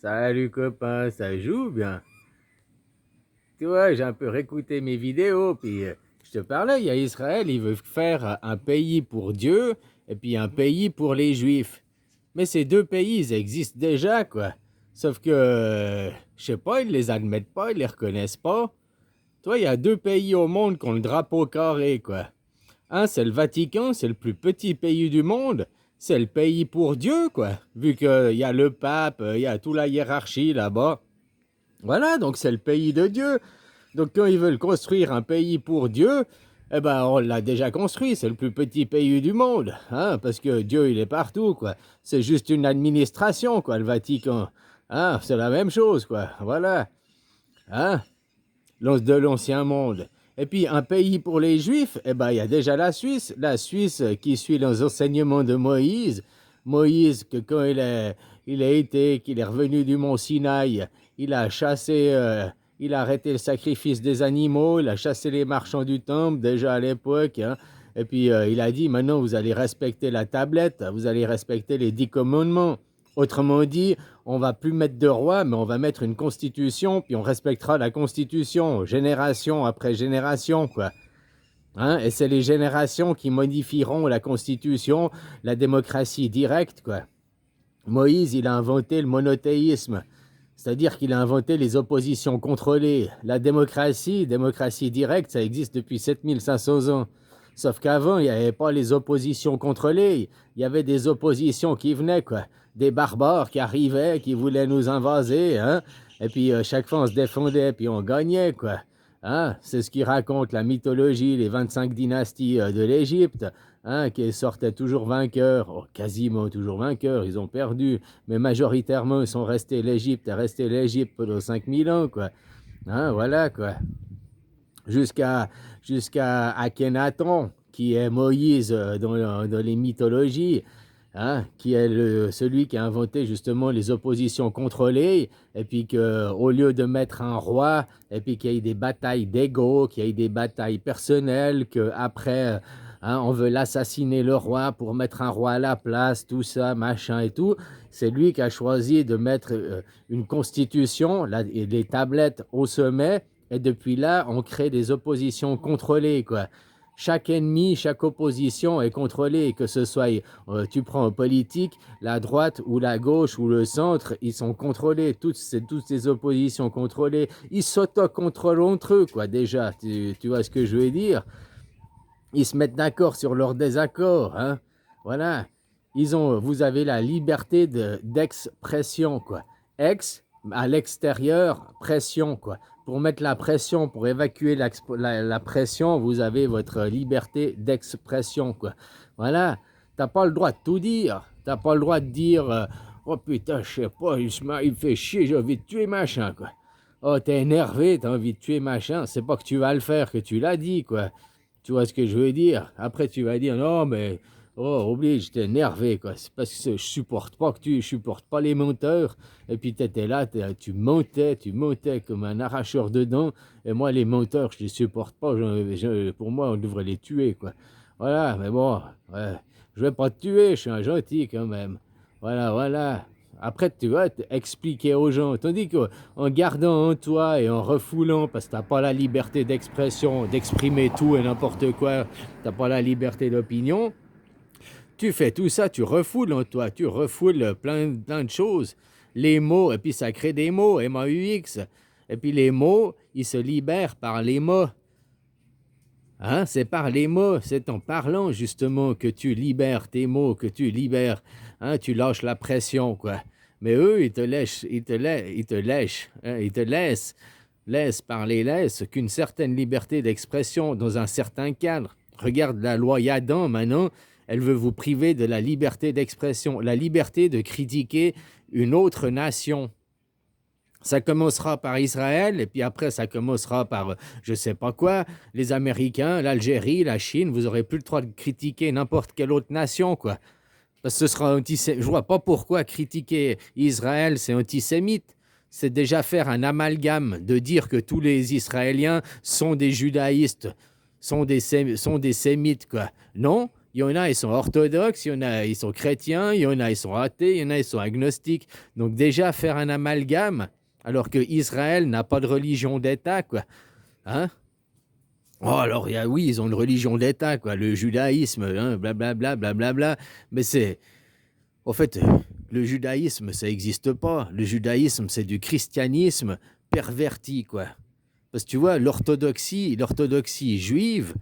Salut copain, ça joue bien. Tu vois, j'ai un peu réécouté mes vidéos, puis je te parlais, il y a Israël, il veut faire un pays pour Dieu et puis un pays pour les Juifs. Mais ces deux pays, ils existent déjà, quoi. Sauf que, je sais pas, ils les admettent pas, ils les reconnaissent pas. Toi, il y a deux pays au monde qui ont le drapeau carré, quoi. Un, c'est le Vatican, c'est le plus petit pays du monde. C'est le pays pour Dieu, quoi. Vu qu'il y a le pape, il y a toute la hiérarchie là-bas. Voilà, donc c'est le pays de Dieu. Donc quand ils veulent construire un pays pour Dieu, eh ben on l'a déjà construit, c'est le plus petit pays du monde, hein, parce que Dieu il est partout, quoi. C'est juste une administration, quoi, le Vatican. Hein, c'est la même chose, quoi. Voilà, hein, de l'ancien monde. Et puis un pays pour les Juifs, eh ben il y a déjà la Suisse qui suit les enseignements de Moïse. Moïse, que quand qu'il est revenu du mont Sinaï, il a chassé, il a arrêté le sacrifice des animaux, il a chassé les marchands du temple déjà à l'époque, hein. Et puis il a dit maintenant vous allez respecter la tablette, vous allez respecter les 10 commandements. Autrement dit, on va plus mettre de roi, mais on va mettre une constitution, puis on respectera la constitution, génération après génération, quoi. Hein? Et c'est les générations qui modifieront la constitution, la démocratie directe, quoi. Moïse, il a inventé le monothéisme, c'est-à-dire qu'il a inventé les oppositions contrôlées. La démocratie directe, ça existe depuis 7500 ans. Sauf qu'avant, il n'y avait pas les oppositions contrôlées. Il y avait des oppositions qui venaient, quoi. Des barbares qui arrivaient, qui voulaient nous invaser, hein. Et puis, chaque fois, on se défendait, puis on gagnait, quoi. Hein? C'est ce qui raconte la mythologie, les 25 dynasties de l'Égypte, hein, qui sortaient toujours vainqueurs, oh, quasiment toujours vainqueurs, ils ont perdu, mais majoritairement, ils sont restés l'Égypte, est resté l'Égypte pendant 5000 ans, quoi. Hein, voilà, quoi. Jusqu'à Akhenaton, qui est Moïse dans les mythologies, hein, qui est celui qui a inventé justement les oppositions contrôlées, et puis qu'au lieu de mettre un roi, et puis qu'il y ait des batailles d'ego, qu'il y ait des batailles personnelles, qu'après, hein, on veut l'assassiner le roi pour mettre un roi à la place, tout ça, machin et tout, c'est lui qui a choisi de mettre une constitution, et des tablettes au sommet, et depuis là, on crée des oppositions contrôlées, quoi. Chaque ennemi, chaque opposition est contrôlée, que ce soit, tu prends en politique, la droite ou la gauche ou le centre, ils sont contrôlés, toutes ces oppositions contrôlées, ils s'auto-contrôlent entre eux, quoi, déjà, tu vois ce que je veux dire? Ils se mettent d'accord sur leurs désaccords, hein, voilà. Vous avez la liberté d'expression, quoi. Ex, à l'extérieur, pression, quoi. Pour mettre la pression, pour évacuer la pression, vous avez votre liberté d'expression, quoi. Voilà. T'as pas le droit de tout dire. T'as pas le droit de dire oh putain, je sais pas, il fait chier, j'ai envie de tuer machin, quoi. Oh, t'es énervé, t'as envie de tuer machin. C'est pas que tu vas le faire, que tu l'as dit, quoi. Tu vois ce que je veux dire? Après, tu vas dire non, mais oh, oublie, j'étais énervé, quoi. C'est parce que je supporte pas les menteurs. Et puis, tu étais là, tu montais comme un arracheur de dents. Et moi, les menteurs, je les supporte pas. Pour moi, on devrait les tuer, quoi. Voilà, mais bon, ouais, je vais pas te tuer, je suis un gentil quand même. Voilà, voilà. Après, tu vas expliquer aux gens. Tandis qu'en gardant en toi et en refoulant, parce que tu n'as pas la liberté d'expression, d'exprimer tout et n'importe quoi, tu n'as pas la liberté d'opinion, tu fais tout ça, tu refoules en toi, tu refoules plein de choses. Les mots, et puis ça crée des mots, M-A-U-X. Et puis les mots, ils se libèrent par les mots. Hein, c'est par les mots, c'est en parlant justement que tu libères tes mots, que tu libères, hein, tu lâches la pression, quoi. Mais eux, ils te lèchent, ils te lèchent, hein, ils te laissent parler, laissent qu'une certaine liberté d'expression dans un certain cadre. Regarde la loi Yadan maintenant, elle veut vous priver de la liberté d'expression, la liberté de critiquer une autre nation. Ça commencera par Israël, et puis après, ça commencera par je sais pas quoi, les Américains, l'Algérie, la Chine, vous aurez plus le droit de critiquer n'importe quelle autre nation, quoi. Parce que ce sera antisémite. Je vois pas pourquoi critiquer Israël, c'est antisémite. C'est déjà faire un amalgame de dire que tous les Israéliens sont des judaïstes, sont des sémites, quoi. Non, Il y en a, ils sont orthodoxes, il y en a, ils sont chrétiens, il y en a, ils sont athées, il y en a, ils sont agnostiques. Donc déjà, faire un amalgame, alors que Israël n'a pas de religion d'État, quoi. Hein? Oh, alors, oui, ils ont une religion d'État, quoi, le judaïsme, hein, blablabla, blablabla. Mais c'est, en fait, le judaïsme, ça n'existe pas. Le judaïsme, c'est du christianisme perverti, quoi. Parce que tu vois, l'orthodoxie juive,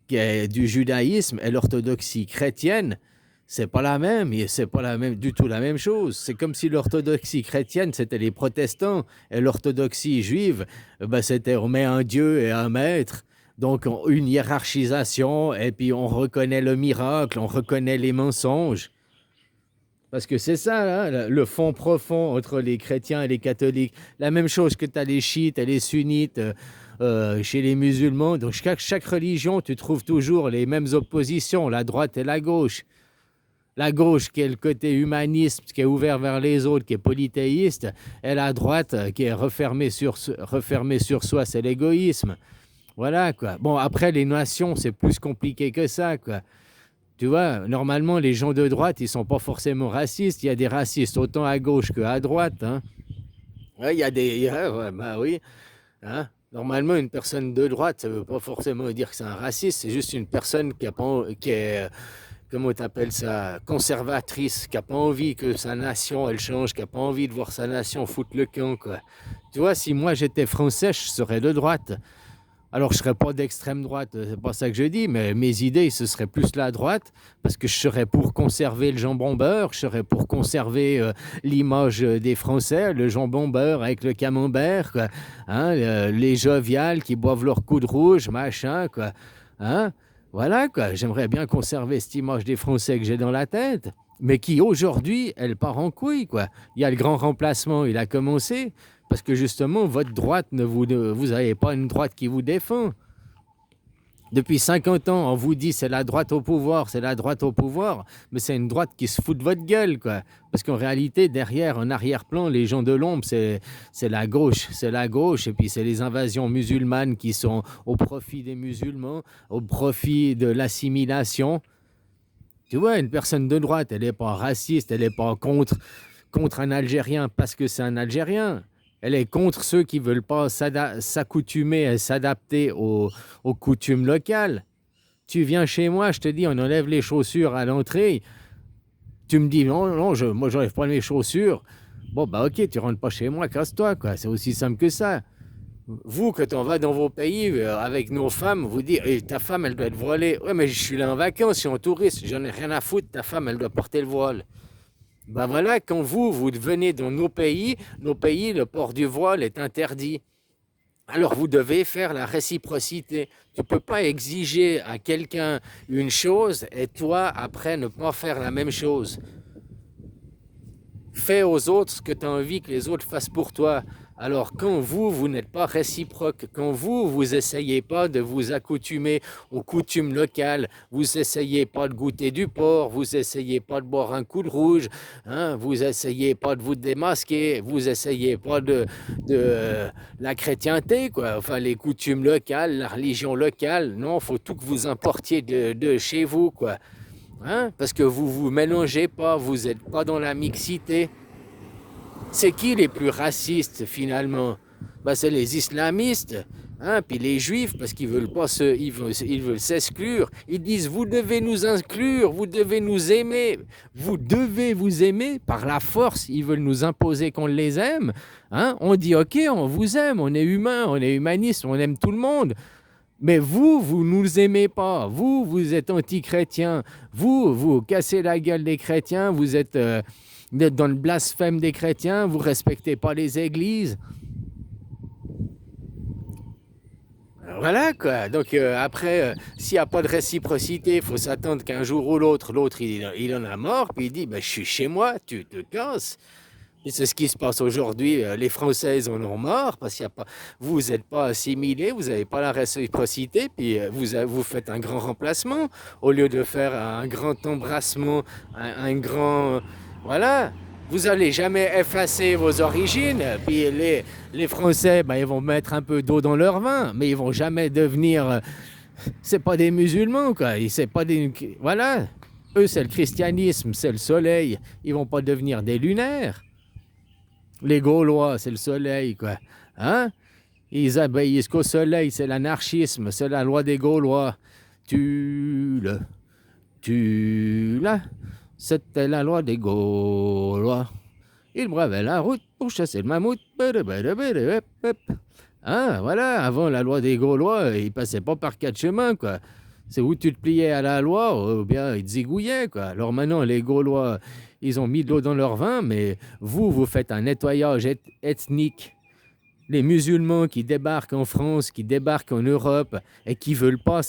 qui est du judaïsme, et l'orthodoxie chrétienne, c'est pas la même, c'est pas du tout la même chose. C'est comme si l'orthodoxie chrétienne, c'était les protestants, et l'orthodoxie juive, c'était on met un Dieu et un maître, donc une hiérarchisation, et puis on reconnaît le miracle, on reconnaît les mensonges. Parce que c'est ça, là, le fond profond entre les chrétiens et les catholiques. La même chose que tu as les chiites et les sunnites chez les musulmans. Donc chaque religion, tu trouves toujours les mêmes oppositions, la droite et la gauche. La gauche qui est le côté humaniste, qui est ouvert vers les autres, qui est polythéiste, et la droite qui est refermée sur soi, c'est l'égoïsme. Voilà, quoi. Bon, après, les nations, c'est plus compliqué que ça, quoi. Tu vois, normalement, les gens de droite, ils sont pas forcément racistes. Il y a des racistes autant à gauche qu'à droite. Hein. Ouais, il y a des... ouais, bah oui. Hein. Normalement, une personne de droite, ça veut pas forcément dire que c'est un raciste. C'est juste une personne qui est comment tu appelles ça, conservatrice, qui n'a pas envie que sa nation, elle change, qui n'a pas envie de voir sa nation foutre le camp, quoi. Tu vois, si moi j'étais français, je serais de droite. Alors, je ne serais pas d'extrême droite, c'est pas ça que je dis, mais mes idées, ce serait plus la droite, parce que je serais pour conserver le jambon beurre, je serais pour conserver l'image des Français, le jambon beurre avec le camembert, quoi. Hein, les joviales qui boivent leur coup de rouge, machin, quoi. Hein? Voilà, quoi. J'aimerais bien conserver cette image des Français que j'ai dans la tête, mais qui, aujourd'hui, elle part en couille, quoi. Il y a le grand remplacement, il a commencé. Parce que justement, votre droite, vous n'avez pas une droite qui vous défend. Depuis 50 ans, on vous dit c'est la droite au pouvoir, c'est la droite au pouvoir, mais c'est une droite qui se fout de votre gueule, quoi. Parce qu'en réalité, derrière, en arrière-plan, les gens de l'ombre, c'est la gauche, et puis c'est les invasions musulmanes qui sont au profit des musulmans, au profit de l'assimilation. Tu vois, une personne de droite, elle n'est pas raciste, elle n'est pas contre un Algérien parce que c'est un Algérien. Elle est contre ceux qui ne veulent pas s'accoutumer et s'adapter aux coutumes locales. Tu viens chez moi, je te dis, on enlève les chaussures à l'entrée. Tu me dis, non, moi, j'enlève pas mes chaussures. Bon, bah ok, tu rentres pas chez moi, casse-toi, quoi. C'est aussi simple que ça. Vous, quand on va dans vos pays avec nos femmes, vous dites, hey, ta femme, elle doit être voilée. Ouais, mais je suis là en vacances, je suis en touriste, j'en ai rien à foutre, ta femme, elle doit porter le voile. Ben voilà, quand vous venez dans nos pays, le port du voile est interdit. Alors vous devez faire la réciprocité. Tu ne peux pas exiger à quelqu'un une chose et toi, après, ne pas faire la même chose. Fais aux autres ce que tu as envie que les autres fassent pour toi. Alors quand vous n'êtes pas réciproque, quand vous essayez pas de vous accoutumer aux coutumes locales, vous essayez pas de goûter du porc, vous essayez pas de boire un coup de rouge, hein, vous essayez pas de vous démasquer, vous essayez pas de la chrétienté, quoi, enfin les coutumes locales, la religion locale, non, faut tout que vous importiez de chez vous, quoi. Hein, parce que vous mélangez pas, vous n'êtes pas dans la mixité. C'est qui les plus racistes finalement? C'est les islamistes, hein, puis les juifs, parce qu'ils veulent pas ils veulent s'exclure. Ils disent vous devez nous inclure, vous devez nous aimer, vous devez vous aimer par la force. Ils veulent nous imposer qu'on les aime. Hein? On dit ok, on vous aime, on est humain, on est humaniste, on aime tout le monde. Mais vous ne nous aimez pas. Vous êtes anti-chrétiens. Vous cassez la gueule des chrétiens. Vous êtes dans le blasphème des chrétiens. Vous ne respectez pas les églises. Voilà, quoi. Donc après, s'il n'y a pas de réciprocité, il faut s'attendre qu'un jour ou l'autre, il en a marre. Puis il dit, je suis chez moi, tu te casses. Et c'est ce qui se passe aujourd'hui. Les Français en ont marre parce que vous n'êtes pas assimilés, vous n'avez pas la réciprocité, puis vous faites un grand remplacement au lieu de faire un grand embrassement, un grand... Voilà, vous n'allez jamais effacer vos origines, puis les Français, ils vont mettre un peu d'eau dans leur vin, mais ils vont jamais devenir C'est pas des musulmans, quoi. C'est pas des... Voilà. Eux, c'est le christianisme, c'est le soleil. Ils vont pas devenir des lunaires. Les Gaulois, c'est le soleil, quoi. Hein? Ils obéissent qu'au soleil, c'est l'anarchisme, c'est la loi des Gaulois. Tu là, c'était la loi des Gaulois. Ils bravaient la route pour chasser le mammouth. Hein, voilà, avant la loi des Gaulois, ils passaient pas par quatre chemins, quoi. C'est où tu te pliais à la loi, ou bien ils te zigouillaient, quoi. Alors maintenant, les Gaulois, ils ont mis de l'eau dans leur vin, mais vous faites un nettoyage ethnique. Les musulmans qui débarquent en France, qui débarquent en Europe et qui veulent pas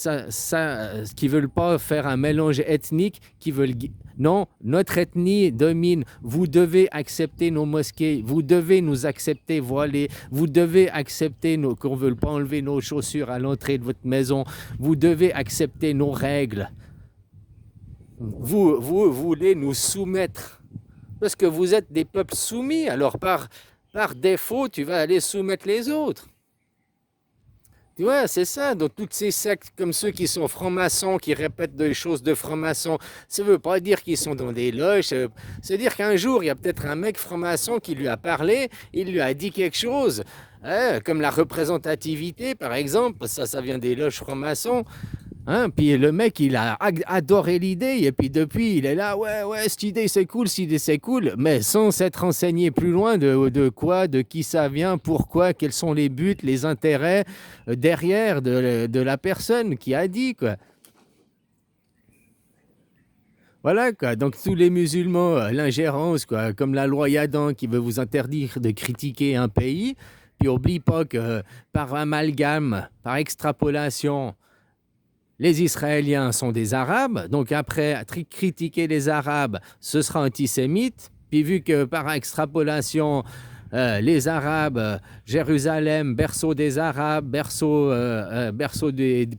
qui veulent pas faire un mélange ethnique, qui veulent non, notre ethnie domine. Vous devez accepter nos mosquées, vous devez nous accepter voilés, vous devez accepter qu'on ne veut pas enlever nos chaussures à l'entrée de votre maison, vous devez accepter nos règles. Vous voulez nous soumettre parce que vous êtes des peuples soumis. Alors par défaut, tu vas aller soumettre les autres. Tu vois, c'est ça. Donc, toutes ces sectes comme ceux qui sont francs-maçons, qui répètent des choses de francs-maçons, ça ne veut pas dire qu'ils sont dans des loges. C'est dire qu'un jour, il y a peut-être un mec franc-maçon qui lui a parlé, il lui a dit quelque chose. Hein, comme la représentativité, par exemple, ça vient des loges francs-maçons. Hein, puis le mec, il a adoré l'idée, et puis depuis, il est là, ouais, cette idée c'est cool, mais sans s'être renseigné plus loin de quoi, de qui ça vient, pourquoi, quels sont les buts, les intérêts derrière de la personne qui a dit, quoi. Voilà, quoi. Donc tous les musulmans, l'ingérence, quoi, comme la loi Yadan qui veut vous interdire de critiquer un pays, puis oublie pas que par amalgame, par extrapolation, les Israéliens sont des Arabes, donc après critiquer les Arabes, ce sera antisémite. Puis vu que par extrapolation, les Arabes, Jérusalem, berceau des Arabes, berceau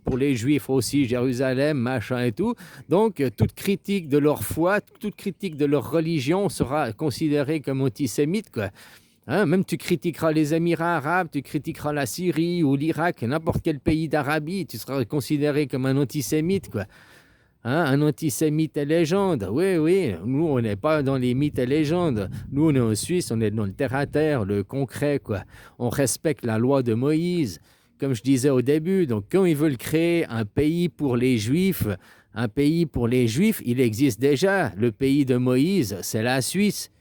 pour les Juifs aussi, Jérusalem, machin et tout. Donc toute critique de leur foi, toute critique de leur religion sera considérée comme antisémite, quoi. Hein, même tu critiqueras les Émirats arabes, tu critiqueras la Syrie ou l'Irak, n'importe quel pays d'Arabie, tu seras considéré comme un antisémite, quoi. Hein, un antisémite et légende. Oui, nous, on n'est pas dans les mythes et légendes. Nous, on est en Suisse, on est dans le terre-à-terre, le concret, quoi. On respecte la loi de Moïse, comme je disais au début. Donc, quand ils veulent créer un pays pour les Juifs, il existe déjà. Le pays de Moïse, c'est la Suisse.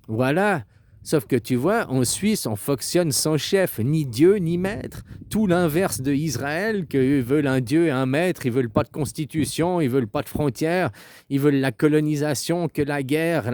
Voilà. Sauf que tu vois, en Suisse, on fonctionne sans chef, ni Dieu, ni maître. Tout l'inverse de Israël, qu'ils veulent un Dieu et un maître, ils veulent pas de constitution, ils veulent pas de frontières, ils veulent la colonisation, que la guerre.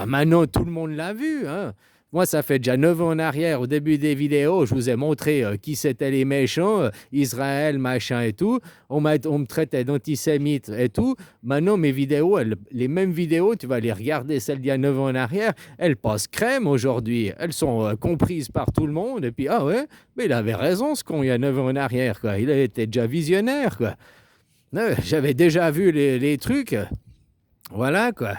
Maintenant, tout le monde l'a vu, hein. Moi, ça fait déjà 9 ans en arrière, au début des vidéos, je vous ai montré qui c'était les méchants, Israël, machin et tout. On me traitait d'antisémite et tout. Maintenant, mes vidéos, les mêmes vidéos, tu vas les regarder, celles d'il y a 9 ans en arrière, elles passent crème aujourd'hui. Elles sont comprises par tout le monde. Et puis, ah ouais, mais il avait raison, ce con, il y a 9 ans en arrière, quoi. Il était déjà visionnaire, quoi. J'avais déjà vu les trucs. Voilà, quoi.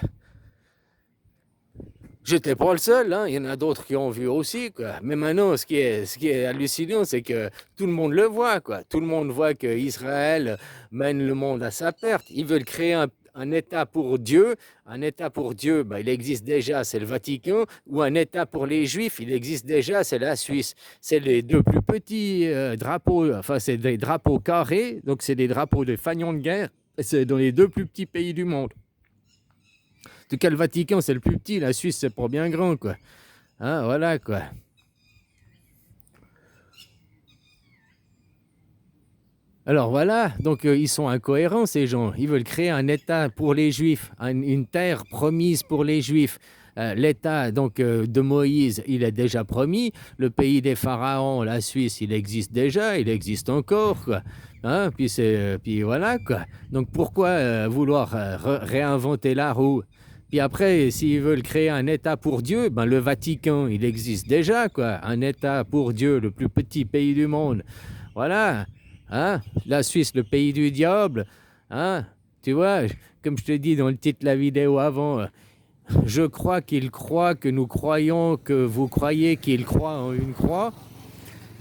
J'étais pas le seul, hein. Il y en a d'autres qui ont vu aussi, quoi. Mais maintenant, ce qui est hallucinant, c'est que tout le monde le voit, quoi. Tout le monde voit qu'Israël mène le monde à sa perte. Ils veulent créer un État pour Dieu. Un État pour Dieu, ben, il existe déjà, c'est le Vatican. Ou un État pour les Juifs, il existe déjà, c'est la Suisse. C'est les deux plus petits drapeaux, enfin, c'est des drapeaux carrés, donc c'est des drapeaux de fanion de guerre. C'est dans les deux plus petits pays du monde. En tout cas, le Vatican, c'est le plus petit. La Suisse, c'est pas bien grand, quoi. Hein, voilà, quoi. Alors voilà, donc ils sont incohérents, ces gens. Ils veulent créer un État pour les Juifs, une terre promise pour les Juifs. L'État donc de Moïse, il est déjà promis. Le pays des pharaons, la Suisse, il existe déjà, il existe encore, quoi. Hein, puis voilà, quoi. Donc pourquoi vouloir réinventer la roue? Puis après, s'ils veulent créer un État pour Dieu, ben le Vatican, il existe déjà, quoi. Un État pour Dieu, le plus petit pays du monde. Voilà. Hein? La Suisse, le pays du diable. Hein? Tu vois, comme je te dis dans le titre de la vidéo avant, je crois qu'il croit que nous croyons, que vous croyez qu'il croit en une croix.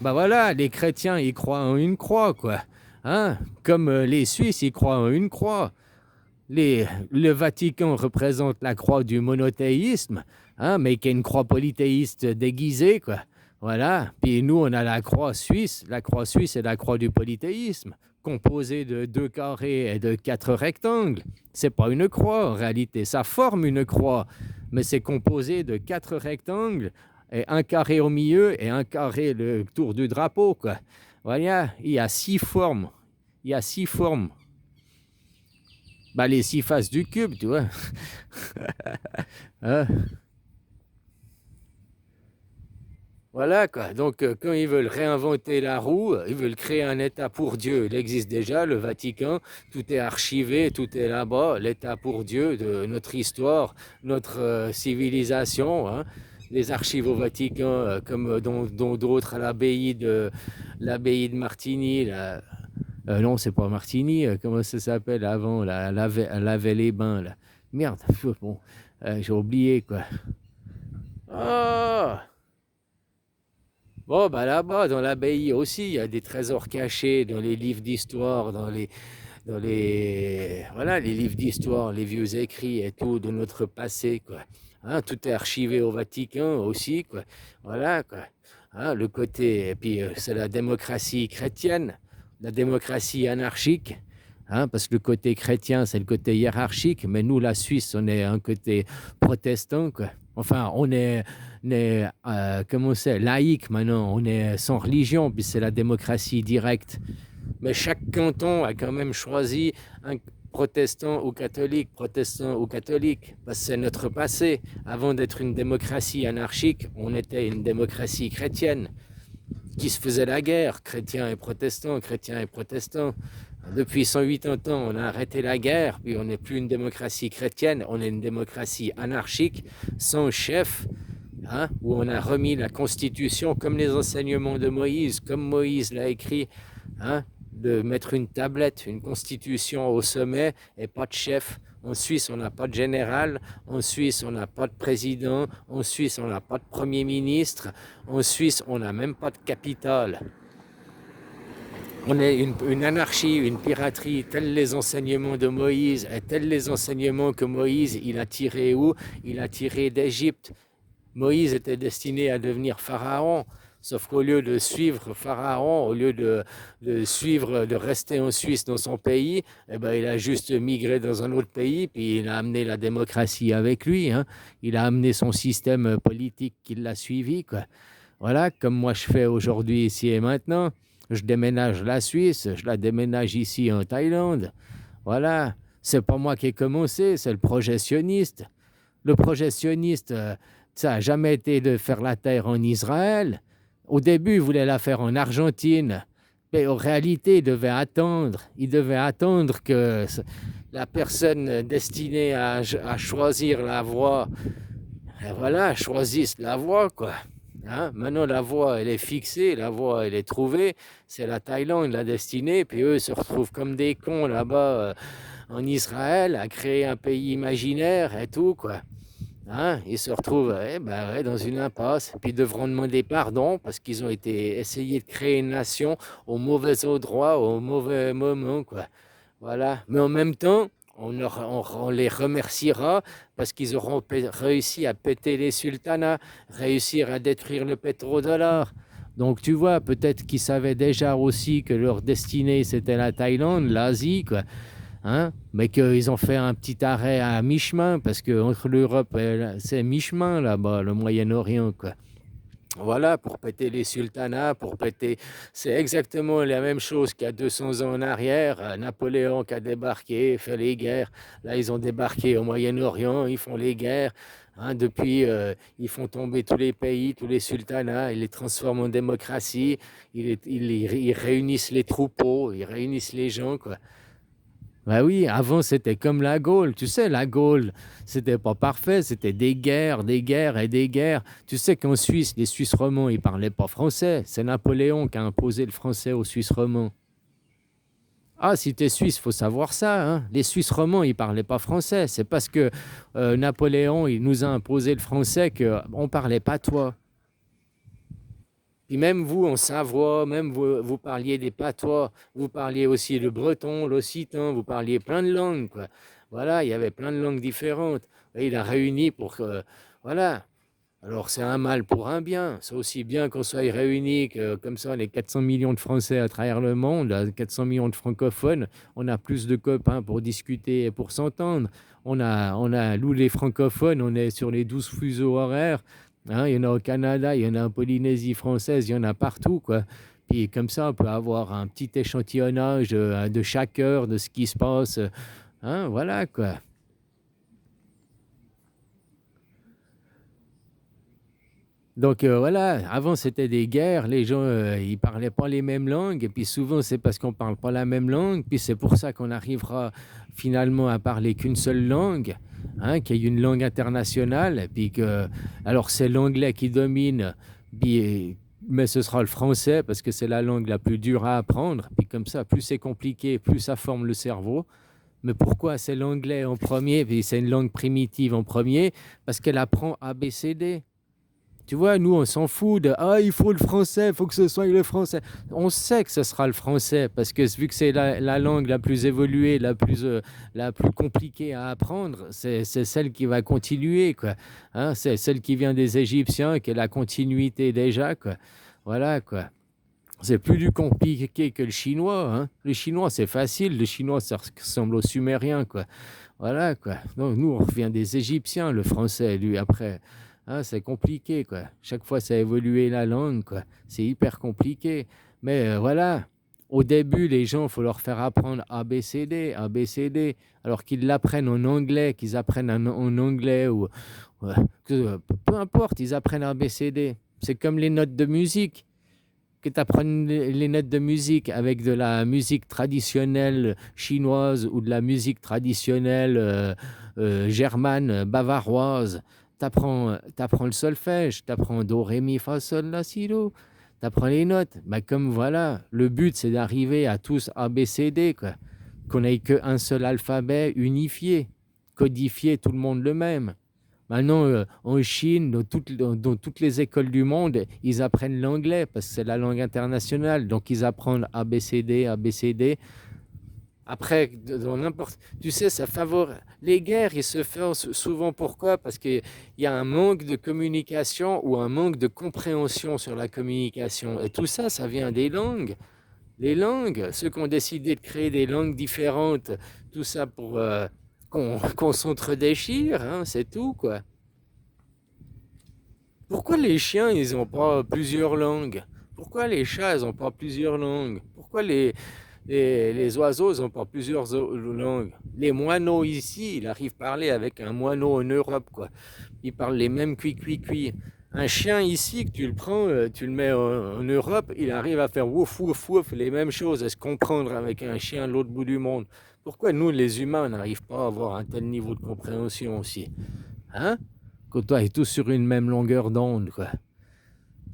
Bah voilà, les chrétiens, ils croient en une croix, quoi. Hein? Comme les Suisses, ils croient en une croix. Le Vatican représente la croix du monothéisme, hein, mais qui est une croix polythéiste déguisée, quoi. Voilà. Puis nous, on a la croix suisse. La croix suisse est la croix du polythéisme, composée de 2 carrés et de 4 rectangles. C'est pas une croix, en réalité. Ça forme une croix, mais c'est composé de 4 rectangles et un carré au milieu et un carré le tour du drapeau, quoi. Voilà. Il y a 6 formes. Il y a 6 formes. Bah, les 6 faces du cube, tu vois. Hein. Voilà, quoi. Donc, quand ils veulent réinventer la roue, ils veulent créer un État pour Dieu. Il existe déjà, le Vatican, tout est archivé, tout est là-bas. L'État pour Dieu de notre histoire, notre civilisation, hein. Les archives au Vatican, comme dont d'autres à l'abbaye de Martigny, non, c'est pas Martigny, comment ça s'appelle avant, Lavey-les-Bains, là. Merde, bon, j'ai oublié, quoi. Ah! Bon, bah là-bas, dans l'abbaye aussi, il y a des trésors cachés dans les livres d'histoire, voilà, les livres d'histoire, les vieux écrits et tout de notre passé, quoi. Hein, tout est archivé au Vatican aussi, quoi. Voilà, quoi. Hein, le côté, et puis c'est la démocratie chrétienne, la démocratie anarchique, hein, parce que le côté chrétien, c'est le côté hiérarchique, mais nous, la Suisse, on est un côté protestant, quoi. Enfin, comment c'est, laïque maintenant, on est sans religion, puis c'est la démocratie directe. Mais chaque canton a quand même choisi un protestant ou catholique, parce que c'est notre passé. Avant d'être une démocratie anarchique, on était une démocratie chrétienne qui se faisait la guerre, chrétiens et protestants, chrétiens et protestants. Depuis 180 ans, on a arrêté la guerre, puis on n'est plus une démocratie chrétienne, on est une démocratie anarchique, sans chef, hein, où on a remis la Constitution comme les enseignements de Moïse, comme Moïse l'a écrit, hein, de mettre une tablette, une constitution au sommet et pas de chef. En Suisse, on n'a pas de général. En Suisse, on n'a pas de président. En Suisse, on n'a pas de premier ministre. En Suisse, on n'a même pas de capitale. On est une anarchie, une piraterie, tels les enseignements de Moïse, et tels les enseignements que Moïse, il a tiré où? Il a tiré d'Égypte. Moïse était destiné à devenir pharaon, sauf qu'au lieu de suivre Pharaon, au lieu de rester en Suisse dans son pays, eh ben, il a juste migré dans un autre pays, puis il a amené la démocratie avec lui, hein. Il a amené son système politique qui l'a suivi, quoi. Voilà, comme moi je fais aujourd'hui ici et maintenant. Je déménage la Suisse, je la déménage ici en Thaïlande. Voilà, c'est pas moi qui ai commencé, c'est le projectionniste. Le projectionniste, ça n'a jamais été de faire la terre en Israël. Au début, il voulait la faire en Argentine. Mais en réalité, il devait attendre que la personne destinée à choisir la voie, et voilà, choisisse la voie, quoi. Hein? Maintenant, la voie, elle est fixée, la voie, elle est trouvée. C'est la Thaïlande, la destinée. Puis eux se retrouvent comme des cons là-bas en Israël à créer un pays imaginaire et tout, quoi. Hein, ils se retrouvent dans une impasse, puis ils devront demander pardon parce qu'ils ont essayé de créer une nation au mauvais endroit, au mauvais moment, quoi. Voilà. Mais en même temps, on les remerciera parce qu'ils auront réussi à péter les sultanats, réussir à détruire le pétrodollar. Donc tu vois, peut-être qu'ils savaient déjà aussi que leur destinée c'était la Thaïlande, l'Asie, quoi. Hein, mais qu'ils ont fait un petit arrêt à mi-chemin, parce que entre l'Europe, c'est mi-chemin là-bas, le Moyen-Orient, quoi. Voilà, pour péter les sultanats, c'est exactement la même chose qu'il y a 200 ans en arrière. Napoléon qui a débarqué, fait les guerres. Là, ils ont débarqué au Moyen-Orient, ils font les guerres. Hein, depuis, ils font tomber tous les pays, tous les sultanats, ils les transforment en démocratie, ils réunissent les troupeaux, ils réunissent les gens, quoi. Bah oui, avant c'était comme la Gaule. Tu sais, la Gaule, c'était pas parfait, c'était des guerres et des guerres. Tu sais qu'en Suisse, les Suisses romands, ils parlaient pas français. C'est Napoléon qui a imposé le français aux Suisses romands. Ah, si t'es suisse, faut savoir ça, hein. Les Suisses romands, ils parlaient pas français. C'est parce que Napoléon, il nous a imposé le français qu'on parlait pas toi. Puis même vous, en Savoie, même vous, vous parliez des patois, vous parliez aussi le breton, l'occitan, vous parliez plein de langues, quoi. Voilà, il y avait plein de langues différentes. Et il a réuni pour que, voilà. Alors c'est un mal pour un bien. C'est aussi bien qu'on soit réunis, que, comme ça, les 400 millions de Français à travers le monde, 400 millions de francophones, on a plus de copains pour discuter et pour s'entendre. Nous les francophones, on est sur les 12 fuseaux horaires. Hein, il y en a au Canada, il y en a en Polynésie française, il y en a partout, quoi. Puis comme ça, on peut avoir un petit échantillonnage de chaque heure, de ce qui se passe. Hein, voilà, quoi. Donc voilà, avant c'était des guerres, les gens ils parlaient pas les mêmes langues, et puis souvent c'est parce qu'on parle pas la même langue, puis c'est pour ça qu'on arrivera finalement à parler qu'une seule langue, hein, qui est une langue internationale, et puis que alors c'est l'anglais qui domine, mais ce sera le français parce que c'est la langue la plus dure à apprendre, puis comme ça plus c'est compliqué, plus ça forme le cerveau. Mais pourquoi c'est l'anglais en premier, puis c'est une langue primitive en premier? Parce qu'elle apprend ABCD. Tu vois, nous, on s'en fout de «Ah, il faut le français, il faut que ce soit le français». On sait que ce sera le français parce que vu que c'est la langue la plus évoluée, la plus compliquée à apprendre, c'est celle qui va continuer, quoi. Hein, c'est celle qui vient des Égyptiens, qui est la continuité déjà, quoi. Voilà, quoi. C'est plus compliqué que le chinois, hein. Le chinois, c'est facile. Le chinois, ça ressemble au sumérien, quoi. Voilà, quoi. Donc, nous, on revient des Égyptiens, le français, lui, après. Hein, c'est compliqué, quoi. Chaque fois, ça a évolué la langue, quoi. C'est hyper compliqué. Mais voilà, au début, les gens, il faut leur faire apprendre ABCD, ABCD, alors qu'ils l'apprennent en anglais, qu'ils apprennent en anglais, ou ouais, peu importe, ils apprennent ABCD. C'est comme les notes de musique que tu apprennes les notes de musique avec de la musique traditionnelle chinoise ou de la musique traditionnelle germane, bavaroise. Tu apprends le solfège, tu apprends do, ré, mi, fa, sol, la, si, do. Tu apprends les notes. Bah, comme voilà, le but c'est d'arriver à tous ABCD, quoi. Qu'on n'ait qu'un seul alphabet unifié, codifié, tout le monde le même. Maintenant, en Chine, dans toutes les écoles du monde, ils apprennent l'anglais parce que c'est la langue internationale. Donc, ils apprennent ABCD, ABCD. Après, dans n'importe... Tu sais, ça favorise... Les guerres, ils se font souvent pourquoi? Parce qu'il y a un manque de communication ou un manque de compréhension sur la communication. Et tout ça, ça vient des langues. Les langues, ceux qui ont décidé de créer des langues différentes, tout ça pour qu'on s'entre-déchire, hein, c'est tout, quoi. Pourquoi les chiens, ils n'ont pas plusieurs langues? Pourquoi les chats, ils n'ont pas plusieurs langues? Pourquoi les oiseaux, ils n'ont pas plusieurs langues? Les moineaux ici, il arrive à parler avec un moineau en Europe, quoi. Ils parlent les mêmes cuit. Un chien ici, que tu le prends, tu le mets en Europe, il arrive à faire wouf, wouf, wouf, les mêmes choses, à se comprendre avec un chien à l'autre bout du monde. Pourquoi nous, les humains, n'arrivons pas à avoir un tel niveau de compréhension aussi? Hein? Que toi et tous sur une même longueur d'onde, quoi.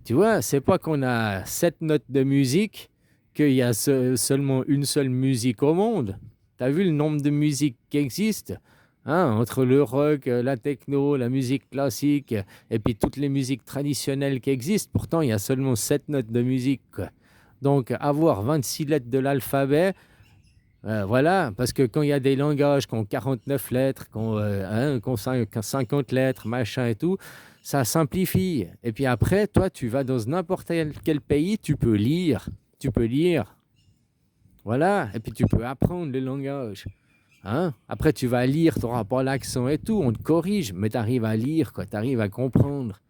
Tu vois, c'est pas qu'on a 7 notes de musique, qu'il y a seulement une seule musique au monde. Tu as vu le nombre de musiques qui existent, hein, entre le rock, la techno, la musique classique, et puis toutes les musiques traditionnelles qui existent. Pourtant, il y a seulement 7 notes de musique, quoi. Donc, avoir 26 lettres de l'alphabet, voilà, parce que quand il y a des langages qui ont 49 lettres, qui ont 50 lettres, machin et tout, ça simplifie. Et puis après, toi, tu vas dans n'importe quel pays, tu peux lire. Tu peux lire. Voilà, et puis tu peux apprendre le langage. Hein? Après, tu vas lire, tu n'auras pas l'accent et tout, on te corrige, mais tu arrives à lire, quoi, tu arrives à comprendre.